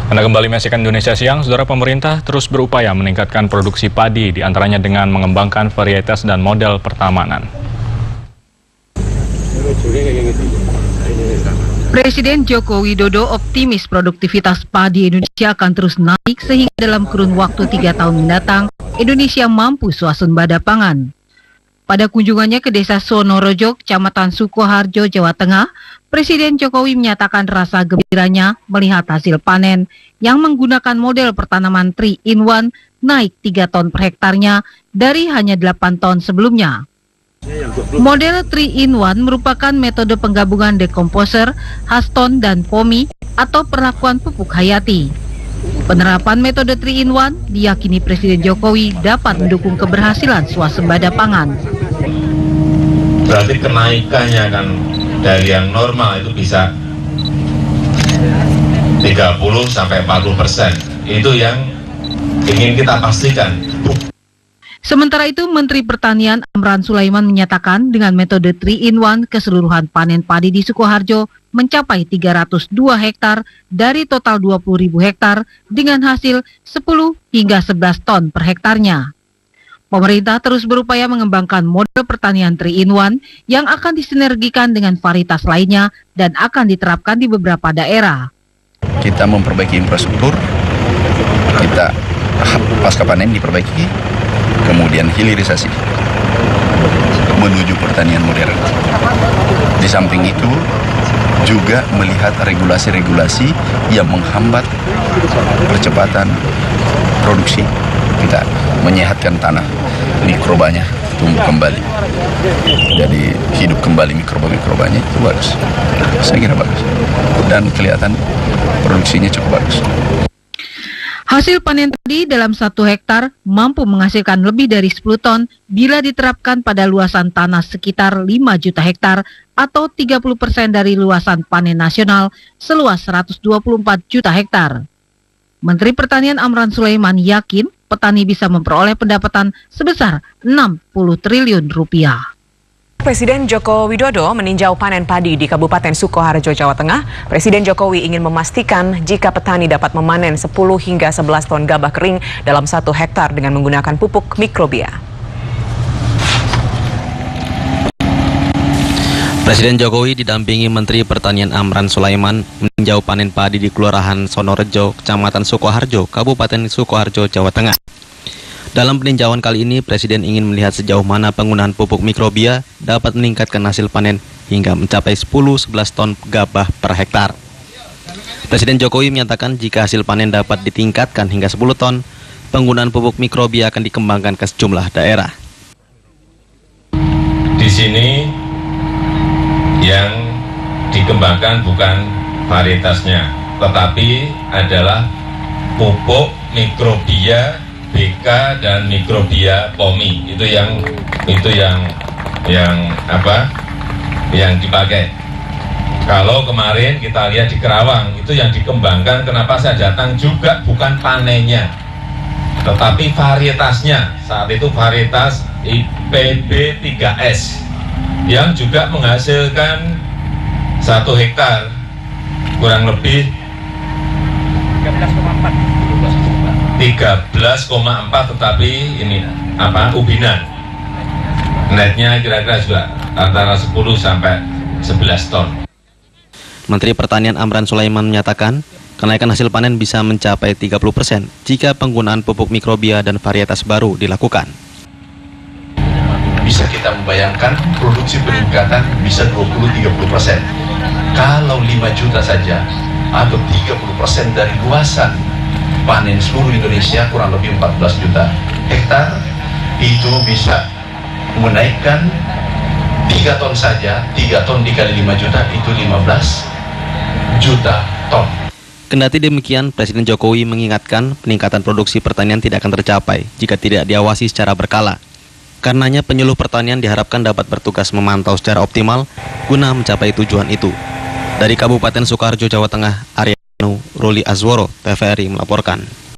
Anda kembali menyaksikan Indonesia Siang. Saudara, pemerintah terus berupaya meningkatkan produksi padi, diantaranya dengan mengembangkan varietas dan model pertamanan. Presiden Joko Widodo optimis produktivitas padi Indonesia akan terus naik sehingga dalam kurun waktu 3 tahun mendatang, Indonesia mampu swasembada pangan. Pada kunjungannya ke desa Sonorejo, Kecamatan Sukoharjo, Jawa Tengah, Presiden Jokowi menyatakan rasa gembiranya melihat hasil panen yang menggunakan model pertanaman 3-in-1 naik 3 ton per hektarnya dari hanya 8 ton sebelumnya. Model 3-in-1 merupakan metode penggabungan dekomposer, haston, dan pomi atau perlakuan pupuk hayati. Penerapan metode 3-in-1 diyakini Presiden Jokowi dapat mendukung keberhasilan swasembada pangan. Berarti kenaikannya kan dari yang normal itu bisa 30-40%. Itu yang ingin kita pastikan. Sementara itu, Menteri Pertanian Amran Sulaiman menyatakan dengan metode 3-in-1 keseluruhan panen padi di Sukoharjo mencapai 302 hektar dari total 20.000 hektar dengan hasil 10 hingga 11 ton per hektarnya. Pemerintah terus berupaya mengembangkan model pertanian 3-in-1 yang akan disinergikan dengan varietas lainnya dan akan diterapkan di beberapa daerah. Kita memperbaiki infrastruktur, kita pasca panen diperbaiki, kemudian hilirisasi menuju pertanian modern. Di samping itu juga melihat regulasi-regulasi yang menghambat percepatan produksi. Kita menyehatkan tanah, mikrobanya tumbuh kembali, jadi hidup kembali mikroba-mikrobanya, itu bagus. Saya kira bagus dan kelihatan produksinya cukup bagus. Hasil panen tadi dalam 1 hektar mampu menghasilkan lebih dari 10 ton bila diterapkan pada luasan tanah sekitar 5 juta hektar atau 30% dari luasan panen nasional seluas 124 juta hektar. Menteri Pertanian Amran Sulaiman yakin petani bisa memperoleh pendapatan sebesar 60 triliun rupiah. Presiden Joko Widodo meninjau panen padi di Kabupaten Sukoharjo, Jawa Tengah. Presiden Jokowi ingin memastikan jika petani dapat memanen 10 hingga 11 ton gabah kering dalam 1 hektar dengan menggunakan pupuk mikrobia. Presiden Jokowi didampingi Menteri Pertanian Amran Sulaiman meninjau panen padi di Kelurahan Sonorejo, Kecamatan Sukoharjo, Kabupaten Sukoharjo, Jawa Tengah. Dalam peninjauan kali ini, Presiden ingin melihat sejauh mana penggunaan pupuk mikrobia dapat meningkatkan hasil panen hingga mencapai 10-11 ton gabah per hektar. Presiden Jokowi menyatakan jika hasil panen dapat ditingkatkan hingga 10 ton, penggunaan pupuk mikrobia akan dikembangkan ke sejumlah daerah. Di sini yang dikembangkan bukan varietasnya, tetapi adalah pupuk mikrobia BK dan mikrobia POMI. Itu yang dipakai. Kalau kemarin kita lihat di Kerawang, itu yang dikembangkan, kenapa saya datang juga bukan panennya, tetapi varietasnya. Saat itu varietas IPB3S yang juga menghasilkan 1 hektar kurang lebih 13,4, tetapi ini ubinan netnya kira-kira juga antara 10 sampai 11 ton. Menteri Pertanian Amran Sulaiman menyatakan kenaikan hasil panen bisa mencapai 30% jika penggunaan pupuk mikrobia dan varietas baru dilakukan. Bisa kita membayangkan produksi peningkatan bisa 20-30%. Kalau 5 juta saja atau 30% dari luasan panen seluruh Indonesia kurang lebih 14 juta hektar, itu bisa menaikkan 3 ton saja. 3 ton dikali 5 juta itu 15 juta ton. Kendati demikian, Presiden Jokowi mengingatkan peningkatan produksi pertanian tidak akan tercapai jika tidak diawasi secara berkala. Karenanya penyuluh pertanian diharapkan dapat bertugas memantau secara optimal guna mencapai tujuan itu. Dari Kabupaten Sukoharjo, Jawa Tengah, Aryanu Ruli Azworo, TVRI melaporkan.